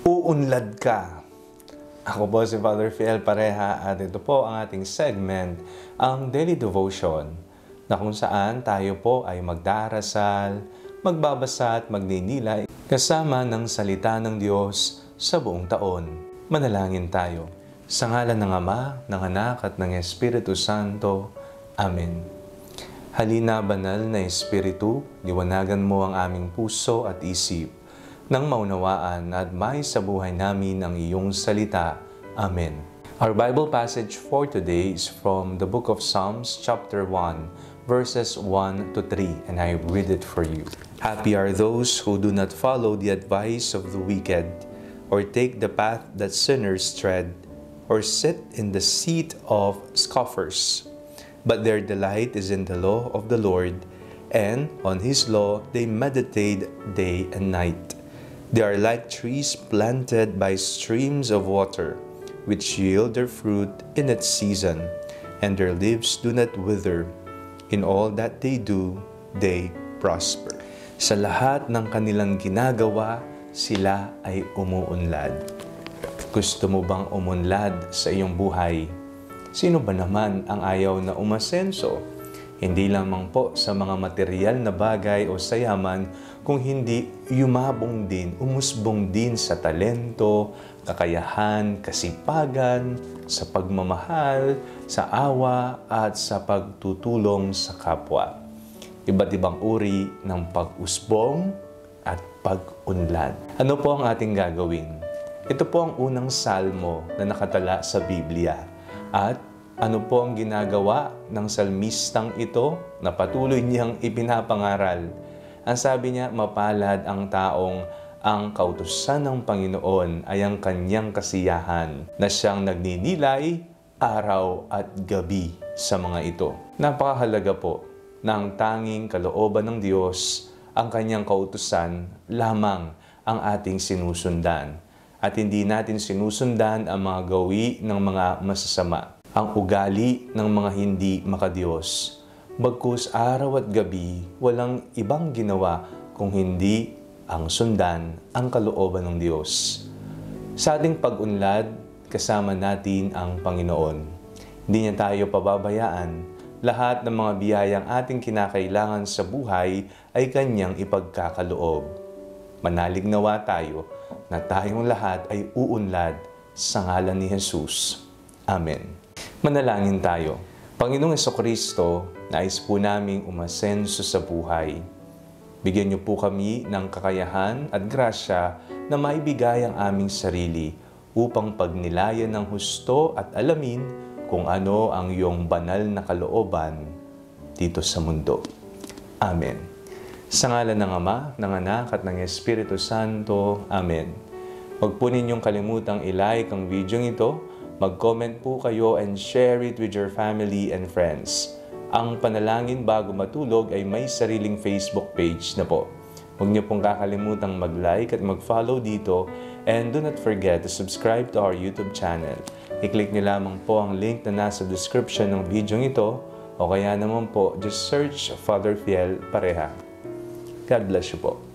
Uunlad ka. Ako po si Father Fiel Pareha at ito po ang ating segment, ang Daily Devotion, na kung saan tayo po ay magdarasal, magbabasa at magninilay kasama ng salita ng Diyos sa buong taon. Manalangin tayo. Sa ngalan ng Ama, ng Anak at ng Espiritu Santo. Amen. Halina, banal na Espiritu, liwanagan mo ang aming puso at isip, nang maunawaan at may sa buhay namin ang iyong salita. Amen. Our Bible passage for today is from the book of Psalms, chapter 1, verses 1 to 3, and I read it for you. Happy are those who do not follow the advice of the wicked, or take the path that sinners tread, or sit in the seat of scoffers. But their delight is in the law of the Lord, and on His law they meditate day and night. They are like trees planted by streams of water, which yield their fruit in its season, and their leaves do not wither. In all that they do, they prosper. Sa lahat ng kanilang ginagawa, sila ay umuunlad. Gusto mo bang umunlad sa iyong buhay? Sino ba naman ang ayaw na umasenso? Hindi lamang po sa mga material na bagay o sa yaman, kung hindi yumabong din, umusbong din sa talento, kakayahan, kasipagan, sa pagmamahal, sa awa, at sa pagtutulong sa kapwa. Iba't ibang uri ng pag-usbong at pag-unlad. Ano po ang ating gagawin? Ito po ang unang salmo na nakatala sa Biblia. At ano po ang ginagawa ng salmistang ito na patuloy niyang ipinapangaral? Ang sabi niya, mapalad ang taong ang kautusan ng Panginoon ay ang kanyang kasiyahan, na siyang nagninilay araw at gabi sa mga ito. Napakahalaga po na ang tanging kalooban ng Diyos, ang kanyang kautusan lamang ang ating sinusundan. At hindi natin sinusundan ang mga gawi ng mga masasama, ang ugali ng mga hindi makadiyos. Bagkus araw at gabi, walang ibang ginawa kung hindi ang sundan ang kalooban ng Diyos. Sa ating pag-unlad, kasama natin ang Panginoon. Hindi niya tayo pababayaan. Lahat ng mga biyayang ating kinakailangan sa buhay ay Kanyang ipagkakaloob. Manalig nawa tayo na tayong lahat ay uunlad sa ngalan ni Jesus. Amen. Manalangin tayo. Panginoong Jesucristo, nais po naming umasenso sa buhay. Bigyan niyo po kami ng kakayahan at grasya na maibigay ang aming sarili upang pagnilayan ng husto at alamin kung ano ang iyong banal na kalooban dito sa mundo. Amen. Sa ngalan ng Ama, ng Anak at ng Espiritu Santo. Amen. Huwag po ninyong kalimutang i-like ang video ito, mag-comment po kayo and share it with your family and friends. Ang Panalangin Bago Matulog ay may sariling Facebook page na po. Huwag niyo pong kakalimutang mag-like at mag-follow dito, and do not forget to subscribe to our YouTube channel. I-click niyo lamang po ang link na nasa description ng video ito, o kaya naman po, just search Father Fiel Pareha. God bless you po.